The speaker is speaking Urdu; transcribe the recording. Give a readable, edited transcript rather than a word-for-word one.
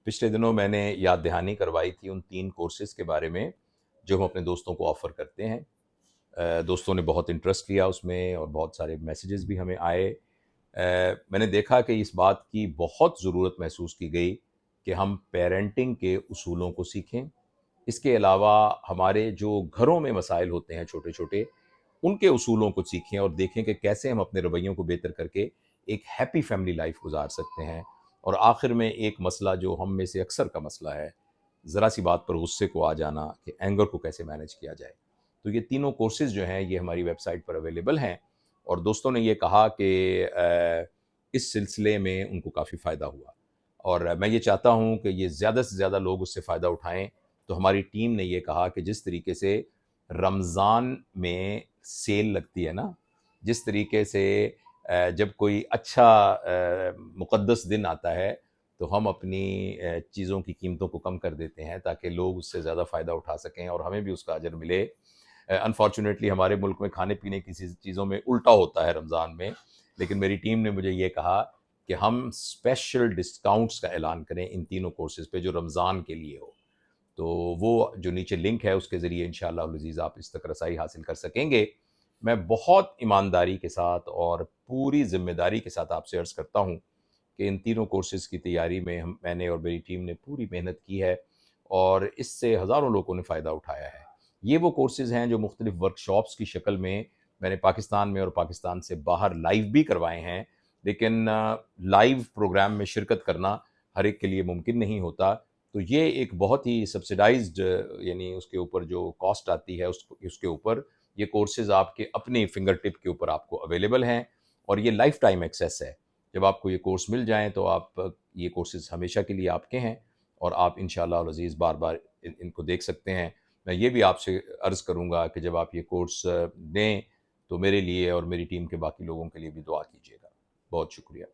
پچھلے دنوں میں نے یاد دہانی کروائی تھی ان 3 کورسز کے بارے میں جو ہم اپنے دوستوں کو آفر کرتے ہیں۔ دوستوں نے بہت انٹرسٹ لیا اس میں اور بہت سارے میسیجز بھی ہمیں آئے۔ میں نے دیکھا کہ اس بات کی بہت ضرورت محسوس کی گئی کہ ہم پیرنٹنگ کے اصولوں کو سیکھیں۔ اس کے علاوہ ہمارے جو گھروں میں مسائل ہوتے ہیں چھوٹے چھوٹے، ان کے اصولوں کو سیکھیں اور دیکھیں کہ کیسے ہم اپنے رویوں کو بہتر کر کے ایک ہیپی فیملی لائف گزار سکتے ہیں۔ اور آخر میں ایک مسئلہ جو ہم میں سے اکثر کا مسئلہ ہے، ذرا سی بات پر غصے کو آ جانا، کہ اینگر کو کیسے مینج کیا جائے۔ تو یہ تینوں کورسز جو ہیں یہ ہماری ویب سائٹ پر اویلیبل ہیں، اور دوستوں نے یہ کہا کہ اس سلسلے میں ان کو کافی فائدہ ہوا، اور میں یہ چاہتا ہوں کہ یہ زیادہ سے زیادہ لوگ اس سے فائدہ اٹھائیں۔ تو ہماری ٹیم نے یہ کہا کہ جس طریقے سے رمضان میں سیل لگتی ہے نا، جس طریقے سے جب کوئی اچھا مقدس دن آتا ہے تو ہم اپنی چیزوں کی قیمتوں کو کم کر دیتے ہیں تاکہ لوگ اس سے زیادہ فائدہ اٹھا سکیں اور ہمیں بھی اس کا اجر ملے۔ انفارچونیٹلی ہمارے ملک میں کھانے پینے کی چیزوں میں الٹا ہوتا ہے رمضان میں، لیکن میری ٹیم نے مجھے یہ کہا کہ ہم اسپیشل ڈسکاؤنٹس کا اعلان کریں ان تینوں کورسز پہ جو رمضان کے لیے ہو۔ تو وہ جو نیچے لنک ہے اس کے ذریعے انشاءاللہ العزیز آپ اس تک رسائی حاصل کر سکیں گے۔ میں بہت ایمانداری کے ساتھ اور پوری ذمہ داری کے ساتھ آپ سے عرض کرتا ہوں کہ ان تینوں کورسز کی تیاری میں میں نے اور میری ٹیم نے پوری محنت کی ہے، اور اس سے ہزاروں لوگوں نے فائدہ اٹھایا ہے۔ یہ وہ کورسز ہیں جو مختلف ورکشاپس کی شکل میں نے پاکستان میں اور پاکستان سے باہر لائیو بھی کروائے ہیں، لیکن لائیو پروگرام میں شرکت کرنا ہر ایک کے لیے ممکن نہیں ہوتا۔ تو یہ ایک بہت ہی سبسیڈائزڈ، یعنی اس کے اوپر جو کاسٹ آتی ہے اس کے اوپر یہ کورسز آپ کے اپنے فنگر ٹپ کے اوپر آپ کو اویلیبل ہیں، اور یہ لائف ٹائم ایکسیس ہے۔ جب آپ کو یہ کورس مل جائیں تو آپ یہ کورسز ہمیشہ کے لیے آپ کے ہیں، اور آپ انشاءاللہ العزیز بار بار ان کو دیکھ سکتے ہیں۔ میں یہ بھی آپ سے عرض کروں گا کہ جب آپ یہ کورس دیں تو میرے لیے اور میری ٹیم کے باقی لوگوں کے لیے بھی دعا کیجیے گا۔ بہت شکریہ۔